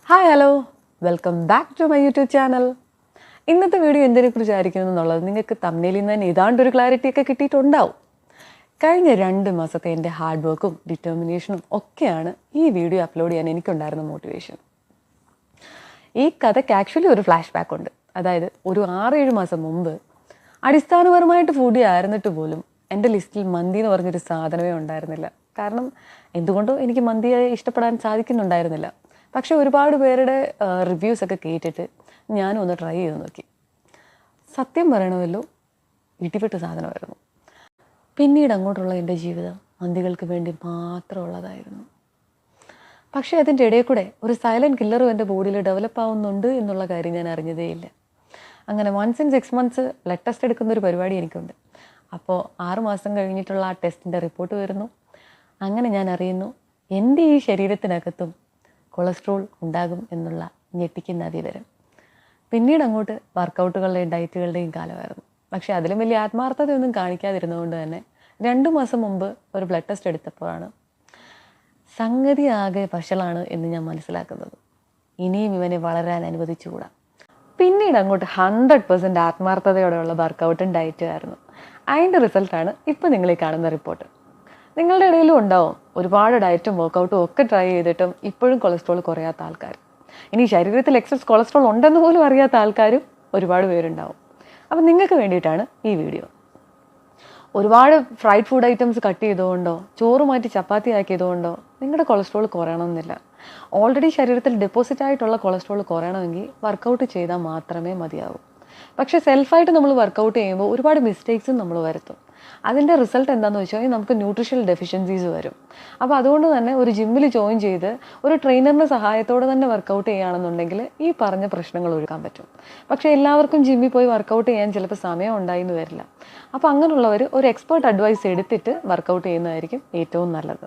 Hi hello welcome back to my YouTube channel. ഇന്നത്തെ video എന്തിനെക്കുറിച്ചായിരിക്കുന്നു എന്നുള്ളത് നിങ്ങൾക്ക് തമ്മിലിൽ നിന്ന് തന്നെ ഏതാണ്ടൊരു ക്ലാരിറ്റിയൊക്കെ കിട്ടിയിട്ടുണ്ടാവും. കഴിഞ്ഞ 2 മാസത്തെ എൻ്റെ ഹാർഡ് വർക്കും ഡിറ്റർമിനേഷനും ഒക്കെയാണ് ഈ വീഡിയോ അപ്ലോഡ് ചെയ്യാൻ എനിക്കുണ്ടായിരുന്ന മോട്ടിവേഷൻ. ഈ കഥയ്ക്ക് ആക്ച്വലി ഒരു ഫ്ലാഷ് ബാക്ക് ഉണ്ട്. അതായത് ഒരു 6-7 മാസം മുമ്പ് അടിസ്ഥാനപരമായിട്ട് ഫുഡി ആയിരുന്നിട്ട് പോലും എൻ്റെ ലിസ്റ്റിൽ മന്തി എന്ന് പറഞ്ഞൊരു സാധനമേ ഉണ്ടായിരുന്നില്ല. കാരണം എന്തുകൊണ്ടോ എനിക്ക് മന്തിയെ ഇഷ്ടപ്പെടാൻ സാധിക്കുന്നുണ്ടായിരുന്നില്ല. പക്ഷെ ഒരുപാട് പേരുടെ റിവ്യൂസൊക്കെ കേട്ടിട്ട് ഞാനും ഒന്ന് ട്രൈ ചെയ്ത് നോക്കി. സത്യം പറയണമല്ലോ, ഇടിപെട്ട സാധനമായിരുന്നു. പിന്നീട് അങ്ങോട്ടുള്ള എൻ്റെ ജീവിതം മന്തികൾക്ക് വേണ്ടി മാത്രമുള്ളതായിരുന്നു. പക്ഷേ അതിൻ്റെ ഇടയിൽ കൂടെ ഒരു സൈലൻറ്റ് കില്ലറും എൻ്റെ ബോഡിയിൽ ഡെവലപ്പ് ആവുന്നുണ്ട് എന്നുള്ള കാര്യം ഞാൻ അറിഞ്ഞതേയില്ല. അങ്ങനെ 1 in 6 months ബ്ലഡ് ടെസ്റ്റ് എടുക്കുന്നൊരു പരിപാടി എനിക്കുണ്ട്. അപ്പോൾ 6 മാസം കഴിഞ്ഞിട്ടുള്ള ആ ടെസ്റ്റിൻ്റെ റിപ്പോർട്ട് വരുന്നു. അങ്ങനെ ഞാൻ അറിയുന്നു എൻ്റെ ഈ ശരീരത്തിനകത്തും കൊളസ്ട്രോൾ ഉണ്ടാകും എന്നുള്ള ഞെട്ടിക്കുന്ന വിവരം. പിന്നീട് അങ്ങോട്ട് വർക്കൗട്ടുകളുടെയും ഡയറ്റുകളുടെയും കാലമായിരുന്നു. പക്ഷേ അതിലും വലിയ ആത്മാർത്ഥതയൊന്നും കാണിക്കാതിരുന്നതുകൊണ്ട് തന്നെ 2 മാസം മുമ്പ് ഒരു ബ്ലഡ് ടെസ്റ്റ് എടുത്തപ്പോഴാണ് സംഗതി ആകെ വഷളാണ് എന്ന് ഞാൻ മനസ്സിലാക്കുന്നത്. ഇനിയും ഇവനെ വളരാൻ അനുവദിച്ചുകൂടാ. പിന്നീട് അങ്ങോട്ട് 100% ആത്മാർത്ഥതയോടെയുള്ള വർക്കൗട്ടും ഡയറ്റും ആയിരുന്നു. അതിൻ്റെ റിസൾട്ടാണ് ഇപ്പോൾ നിങ്ങൾ ഈ കാണുന്ന റിപ്പോർട്ട്. നിങ്ങളുടെ ഇടയിലും ഉണ്ടാവും ഒരുപാട് ഡയറ്റും വർക്കൗട്ടും ഒക്കെ ട്രൈ ചെയ്തിട്ടും ഇപ്പോഴും കൊളസ്ട്രോൾ കുറയാത്ത ആൾക്കാർ. ഇനി ശരീരത്തിൽ എക്സസ് കൊളസ്ട്രോൾ ഉണ്ടെന്ന് പോലും അറിയാത്ത ആൾക്കാരും ഒരുപാട് പേരുണ്ടാവും. അപ്പം നിങ്ങൾക്ക് വേണ്ടിയിട്ടാണ് ഈ വീഡിയോ. ഒരുപാട് ഫ്രൈഡ് ഫുഡ് ഐറ്റംസ് കട്ട് ചെയ്തുകൊണ്ടോ ചോറ് മാറ്റി ചപ്പാത്തി ആക്കിയതുകൊണ്ടോ നിങ്ങളുടെ കൊളസ്ട്രോൾ കുറയണമെന്നില്ല. ഓൾറെഡി ശരീരത്തിൽ ഡെപ്പോസിറ്റ് ആയിട്ടുള്ള കൊളസ്ട്രോൾ കുറയണമെങ്കിൽ വർക്കൗട്ട് ചെയ്താൽ മാത്രമേ മതിയാവൂ. പക്ഷേ സെൽഫായിട്ട് നമ്മൾ വർക്കൗട്ട് ചെയ്യുമ്പോൾ ഒരുപാട് മിസ്റ്റേക്സും നമ്മൾ വരുത്തും. അതിൻ്റെ റിസൾട്ട് എന്താണെന്ന് വെച്ചാൽ നമുക്ക് ന്യൂട്രീഷണൽ ഡെഫിഷ്യൻസീസ് വരും. അപ്പോൾ അതുകൊണ്ട് തന്നെ ഒരു ജിമ്മിൽ ജോയിൻ ചെയ്ത് ഒരു ട്രെയിനറിൻ്റെ സഹായത്തോടെ തന്നെ വർക്കൗട്ട് ചെയ്യുകയാണെന്നുണ്ടെങ്കിൽ ഈ പറഞ്ഞ പ്രശ്നങ്ങൾ ഒഴിക്കാൻ പറ്റും. പക്ഷേ എല്ലാവർക്കും ജിമ്മിൽ പോയി വർക്കൗട്ട് ചെയ്യാൻ ചിലപ്പോൾ സമയം ഉണ്ടായിന്ന് വരില്ല. അപ്പോൾ അങ്ങനെയുള്ളവർ ഒരു എക്സ്പേർട്ട് അഡ്വൈസ് എടുത്തിട്ട് വർക്കൗട്ട് ചെയ്യുന്നതായിരിക്കും ഏറ്റവും നല്ലത്.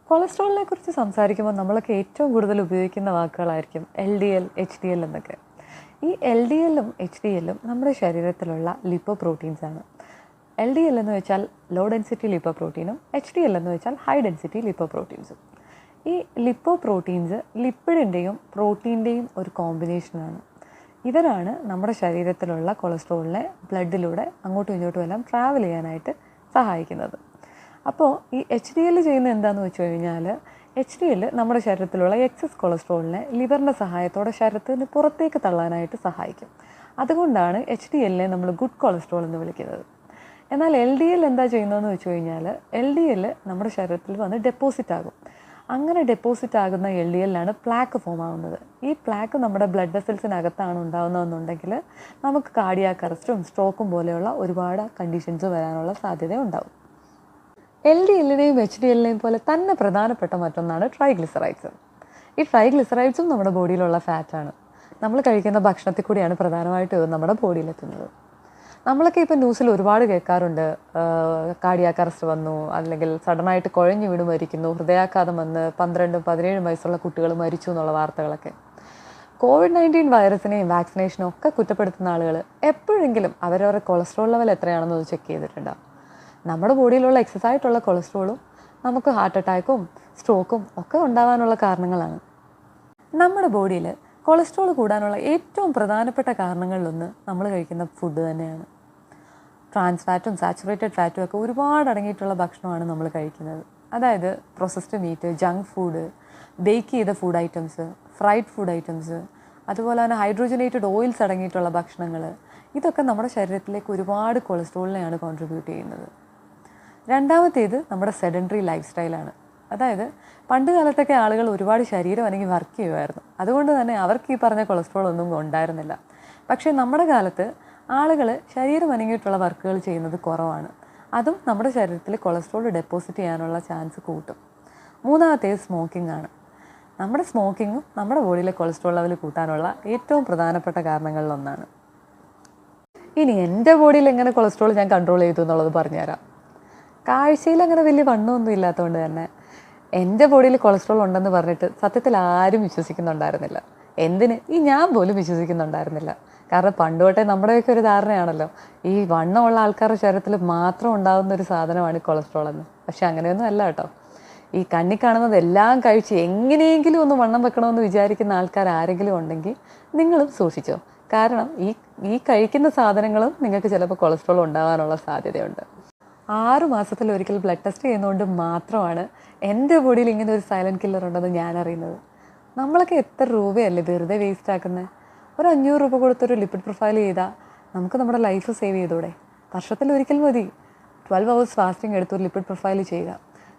കൊളസ്ട്രോളിനെ കുറിച്ച് സംസാരിക്കുമ്പോൾ നമ്മളൊക്കെ ഏറ്റവും കൂടുതൽ ഉപയോഗിക്കുന്ന വാക്കുകളായിരിക്കും LDL, HDL എന്നൊക്കെ. ഈ LDLും HDLും നമ്മുടെ ശരീരത്തിലുള്ള ലിപ്പോപ്രോട്ടീൻസാണ്. LDL എന്ന് വെച്ചാൽ ലോ ഡെൻസിറ്റി ലിപ്പോപ്രോട്ടീനും HDL എന്ന് വെച്ചാൽ ഹൈ ഡെൻസിറ്റി ലിപ്പോപ്രോട്ടീൻസും. ഈ ലിപ്പോപ്രോട്ടീൻസ് ലിപ്പിഡിൻ്റെയും പ്രോട്ടീൻ്റെയും ഒരു കോമ്പിനേഷനാണ്. ഇവരാണ് നമ്മുടെ ശരീരത്തിലുള്ള കൊളസ്ട്രോളിനെ ബ്ലഡിലൂടെ അങ്ങോട്ടും ഇങ്ങോട്ടും എല്ലാം ട്രാവൽ ചെയ്യാനായിട്ട് സഹായിക്കുന്നത്. അപ്പോൾ ഈ HDL ചെയ്യുന്നത് എന്താണെന്ന് വെച്ച് കഴിഞ്ഞാൽ HDL നമ്മുടെ ശരീരത്തിലുള്ള എക്സസ് കൊളസ്ട്രോളിനെ ലിവറിൻ്റെ സഹായത്തോടെ ശരീരത്തിന് പുറത്തേക്ക് തള്ളാനായിട്ട് സഹായിക്കും. അതുകൊണ്ടാണ് HDLനെ നമ്മൾ ഗുഡ് കൊളസ്ട്രോൾ എന്ന് വിളിക്കുന്നത്. എന്നാൽ LDL എന്താ ചെയ്യുന്നതെന്ന് വെച്ച് കഴിഞ്ഞാൽ LDL നമ്മുടെ ശരീരത്തിൽ വന്ന് ഡെപ്പോസിറ്റ് ആകും. അങ്ങനെ ഡെപ്പോസിറ്റ് ആകുന്ന LDLാണ് പ്ലാക്ക് ഫോം ആകുന്നത്. ഈ പ്ലാക്ക് നമ്മുടെ ബ്ലഡ് വെസൽസിനകത്താണ് ഉണ്ടാകുന്നതെന്നുണ്ടെങ്കിൽ നമുക്ക് കാർഡിയാക് അറസ്റ്റും സ്ട്രോക്കും പോലെയുള്ള ഒരുപാട് കണ്ടീഷൻസ് വരാനുള്ള സാധ്യത ഉണ്ടാകും. LDLനെയും HDLനെയും പോലെ തന്നെ പ്രധാനപ്പെട്ട മറ്റൊന്നാണ് ട്രൈഗ്ലിസറൈഡ്സ്. ഈ ട്രൈഗ്ലിസറൈഡ്സും നമ്മുടെ ബോഡിയിലുള്ള ഫാറ്റാണ്. നമ്മൾ കഴിക്കുന്ന ഭക്ഷണത്തിൽ കൂടിയാണ് പ്രധാനമായിട്ടും നമ്മുടെ ബോഡിയിലെത്തുന്നത്. നമ്മളൊക്കെ ഇപ്പോൾ ന്യൂസിൽ ഒരുപാട് കേൾക്കാറുണ്ട്, കാർഡിയാക് അറസ്റ്റ് വന്നു, അല്ലെങ്കിൽ സഡനായിട്ട് കുഴഞ്ഞു വീണ് മരിക്കുന്നു, ഹൃദയാഘാതം വന്ന് 12-17 വയസ്സുള്ള കുട്ടികൾ മരിച്ചു എന്നുള്ള വാർത്തകളൊക്കെ. COVID-19 വൈറസിനെയും വാക്സിനേഷനും ഒക്കെ കുറ്റപ്പെടുത്തുന്ന ആളുകൾ എപ്പോഴെങ്കിലും അവരവരുടെ കൊളസ്ട്രോൾ ലെവൽ എത്രയാണെന്ന് ചെക്ക് ചെയ്തിട്ടുണ്ടാകും. നമ്മുടെ ബോഡിയിലുള്ള എക്സസ് ആയിട്ടുള്ള കൊളസ്ട്രോളും നമുക്ക് ഹാർട്ട് അറ്റാക്കും സ്ട്രോക്കും ഒക്കെ ഉണ്ടാകാനുള്ള കാരണങ്ങളാണ്. നമ്മുടെ ബോഡിയിൽ കൊളസ്ട്രോൾ കൂടാനുള്ള ഏറ്റവും പ്രധാനപ്പെട്ട കാരണങ്ങളിലൊന്ന് നമ്മൾ കഴിക്കുന്ന ഫുഡ് തന്നെയാണ്. ട്രാൻസ് ഫാറ്റും സാച്ചുറേറ്റഡ് ഫാറ്റും ഒക്കെ ഒരുപാട് അടങ്ങിയിട്ടുള്ള ഭക്ഷണമാണ് നമ്മൾ കഴിക്കുന്നത്. അതായത് processed meat, junk food, bake ചെയ്ത food items, fried food items, അതുപോലെ തന്നെ ഹൈഡ്രോജനേറ്റഡ് ഓയിൽസ് അടങ്ങിയിട്ടുള്ള ഭക്ഷണങ്ങൾ, ഇതൊക്കെ നമ്മുടെ ശരീരത്തിലേക്ക് ഒരുപാട് കൊളസ്ട്രോളിനെയാണ് കോൺട്രിബ്യൂട്ട് ചെയ്യുന്നത്. രണ്ടാമത്തേത് നമ്മുടെ സെഡൻറ്ററി ലൈഫ് സ്റ്റൈലാണ്. അതായത് പണ്ട് കാലത്തൊക്കെ ആളുകൾ ഒരുപാട് ശരീരം അല്ലെങ്കിൽ വർക്ക് ചെയ്യുമായിരുന്നു. അതുകൊണ്ട് തന്നെ അവർക്ക് ഈ പറഞ്ഞ കൊളസ്ട്രോൾ ഒന്നും ഉണ്ടായിരുന്നില്ല. പക്ഷേ നമ്മുടെ കാലത്ത് ആളുകൾ ശരീരം അനങ്ങിയിട്ടുള്ള വർക്കുകൾ ചെയ്യുന്നത് കുറവാണ്. അതും നമ്മുടെ ശരീരത്തിൽ കൊളസ്ട്രോൾ ഡെപ്പോസിറ്റ് ചെയ്യാനുള്ള ചാൻസ് കൂട്ടും. മൂന്നാമത്തേത് സ്മോക്കിംഗ് ആണ്. നമ്മുടെ സ്മോക്കിങ്ങും നമ്മുടെ ബോഡിയിലെ കൊളസ്ട്രോൾ ലെവൽ കൂട്ടാനുള്ള ഏറ്റവും പ്രധാനപ്പെട്ട കാരണങ്ങളിലൊന്നാണ്. ഇനി എൻ്റെ ബോഡിയിൽ എങ്ങനെ കൊളസ്ട്രോൾ ഞാൻ കൺട്രോൾ ചെയ്തു എന്നുള്ളത് പറഞ്ഞുതരാം. കാഴ്ചയിൽ അങ്ങനെ വലിയ വണ്ണമൊന്നും ഇല്ലാത്തതുകൊണ്ട് തന്നെ എൻ്റെ ബോഡിയിൽ കൊളസ്ട്രോൾ ഉണ്ടെന്ന് പറഞ്ഞിട്ട് സത്യത്തിൽ ആരും വിശ്വസിക്കുന്നുണ്ടായിരുന്നില്ല. എന്തിന്, ഈ ഞാൻ പോലും വിശ്വസിക്കുന്നുണ്ടായിരുന്നില്ല. കാരണം പണ്ട് തൊട്ടേ നമ്മുടെയൊക്കെ ഒരു ധാരണയാണല്ലോ, ഈ വണ്ണമുള്ള ആൾക്കാരുടെ ശരീരത്തിൽ മാത്രം ഉണ്ടാകുന്ന ഒരു സാധനമാണ് ഈ കൊളസ്ട്രോൾ എന്ന്. പക്ഷെ അങ്ങനെയൊന്നും അല്ല കേട്ടോ. ഈ കണ്ണി കാണുന്നതെല്ലാം കഴിച്ച് എങ്ങനെയെങ്കിലും ഒന്ന് വണ്ണം വെക്കണമെന്ന് വിചാരിക്കുന്ന ആൾക്കാർ ആരെങ്കിലും ഉണ്ടെങ്കിൽ നിങ്ങളും സൂക്ഷിച്ചോ. കാരണം ഈ കഴിക്കുന്ന സാധനങ്ങളും നിങ്ങൾക്ക് ചിലപ്പോൾ കൊളസ്ട്രോൾ ഉണ്ടാകാനുള്ള സാധ്യതയുണ്ട്. 6 മാസത്തിലൊരിക്കൽ ബ്ലഡ് ടെസ്റ്റ് ചെയ്യുന്നതുകൊണ്ട് മാത്രമാണ് എൻ്റെ ബോഡിയിൽ ഇങ്ങനെ ഒരു സൈലൻറ്റ് കില്ലർ ഉണ്ടെന്ന് ഞാൻ അറിയുന്നത്. നമ്മളൊക്കെ എത്ര രൂപയല്ലേ വെറുതെ വേസ്റ്റ് ആക്കുന്നത്? ഒരു 500 രൂപ കൊടുത്തൊരു ലിപ്പിഡ് പ്രൊഫൈൽ ചെയ്താൽ നമുക്ക് നമ്മുടെ ലൈഫ് സേവ് ചെയ്തൂടെ? വർഷത്തിലൊരിക്കൽ മതി 12 hours ഫാസ്റ്റിംഗ് എടുത്തൊരു ലിപ്പിഡ് പ്രൊഫൈൽ ചെയ്യുക.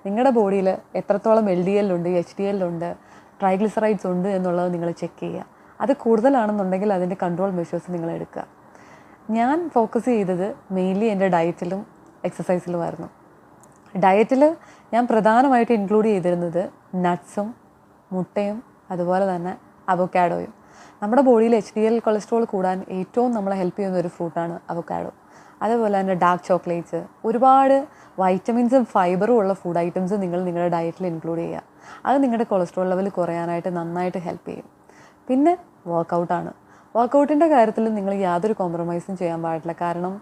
നിങ്ങളുടെ ബോഡിയിൽ എത്രത്തോളം LDL ഉണ്ട്, HDL ഉണ്ട്, ട്രൈഗ്ലിസറൈഡ്സ് ഉണ്ട് എന്നുള്ളത് നിങ്ങൾ ചെക്ക് ചെയ്യുക. അത് കൂടുതലാണെന്നുണ്ടെങ്കിൽ അതിൻ്റെ കൺട്രോൾ മെഷേഴ്സ് നിങ്ങൾ എടുക്കുക. ഞാൻ ഫോക്കസ് ചെയ്തത് മെയിൻലി എൻ്റെ ഡയറ്റിലും എക്സസൈസിലുമായിരുന്നു. ഡയറ്റിൽ ഞാൻ പ്രധാനമായിട്ട് ഇൻക്ലൂഡ് ചെയ്തിരുന്നത് നട്ട്സും മുട്ടയും അതുപോലെ തന്നെ അവോക്കാഡോയും. നമ്മുടെ ബോഡിയിൽ HDL കൊളസ്ട്രോൾ കൂടാൻ ഏറ്റവും നമ്മളെ ഹെൽപ്പ് ചെയ്യുന്ന ഒരു ഫ്രൂട്ടാണ് അവോക്കാഡോ. അതുപോലെ തന്നെ ഡാർക്ക് ചോക്ലേറ്റ്സ്, ഒരുപാട് വൈറ്റമിൻസും ഫൈബറും ഉള്ള ഫുഡ് ഐറ്റംസ് നിങ്ങൾ നിങ്ങളുടെ ഡയറ്റിൽ ഇൻക്ലൂഡ് ചെയ്യുക. അത് നിങ്ങളുടെ കൊളസ്ട്രോൾ ലെവൽ കുറയാനായിട്ട് നന്നായിട്ട് ഹെൽപ്പ് ചെയ്യും. പിന്നെ വർക്കൗട്ടാണ്. വർക്കൗട്ടിൻ്റെ കാര്യത്തിൽ നിങ്ങൾ യാതൊരു കോംപ്രമൈസും ചെയ്യാൻ പാടില്ല. കാരണം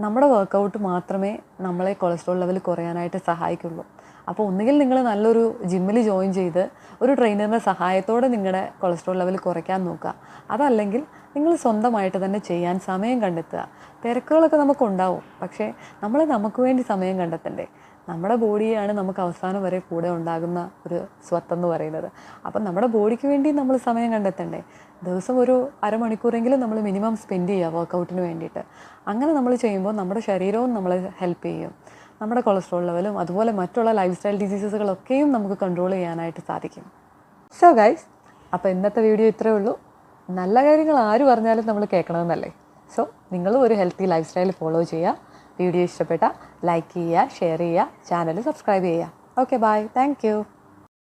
നമ്മുടെ വർക്കൗട്ട് മാത്രമേ നമ്മളെ കൊളസ്ട്രോൾ ലെവൽ കുറയാനായിട്ട് സഹായിക്കുള്ളൂ. അപ്പോൾ ഒന്നുകിൽ നിങ്ങൾ നല്ലൊരു ജിമ്മിൽ ജോയിൻ ചെയ്ത് ഒരു ട്രെയിനറിൻ്റെ സഹായത്തോടെ നിങ്ങളുടെ കൊളസ്ട്രോൾ ലെവൽ കുറയ്ക്കാൻ നോക്കുക. അതല്ലെങ്കിൽ നിങ്ങൾ സ്വന്തമായിട്ട് തന്നെ ചെയ്യാൻ സമയം കണ്ടെത്തുക. തിരക്കുകളൊക്കെ നമുക്കുണ്ടാവും, പക്ഷേ നമ്മൾ നമുക്ക് വേണ്ടി സമയം കണ്ടെത്തണ്ടേ? നമ്മുടെ ബോഡിയാണ് നമുക്ക് അവസാനം വരെ കൂടെ ഉണ്ടാകുന്ന ഒരു സ്വത്തെന്ന് പറയുന്നത്. അപ്പം നമ്മുടെ ബോഡിക്ക് വേണ്ടി നമ്മൾ സമയം കണ്ടെത്തണ്ടേ? ദിവസം ഒരു അരമണിക്കൂറെങ്കിലും നമ്മൾ മിനിമം സ്പെൻഡ് ചെയ്യുക വർക്കൗട്ടിന് വേണ്ടിയിട്ട്. അങ്ങനെ നമ്മൾ ചെയ്യുമ്പോൾ നമ്മുടെ ശരീരവും നമ്മളെ ഹെൽപ്പ് ചെയ്യും. നമ്മുടെ കൊളസ്ട്രോൾ ലെവലും അതുപോലെ മറ്റുള്ള ലൈഫ് സ്റ്റൈൽ ഡിസീസസുകളൊക്കെയും നമുക്ക് കൺട്രോൾ ചെയ്യാനായിട്ട് സാധിക്കും. സോ ഗൈസ്, അപ്പോൾ ഇന്നത്തെ വീഡിയോ ഇത്രയേ ഉള്ളൂ. നല്ല കാര്യങ്ങൾ ആര് പറഞ്ഞാലും നമ്മൾ കേൾക്കണമെന്നല്ലേ? സോ നിങ്ങളും ഒരു ഹെൽത്തി ലൈഫ് സ്റ്റൈൽ ഫോളോ ചെയ്യുക. വീഡിയോ ഇഷ്ടപ്പെട്ടാൽ ലൈക്ക് ചെയ്യുക, ഷെയർ ചെയ്യുക, ചാനൽ സബ്സ്ക്രൈബ് ചെയ്യുക. Okay, bye. Thank U.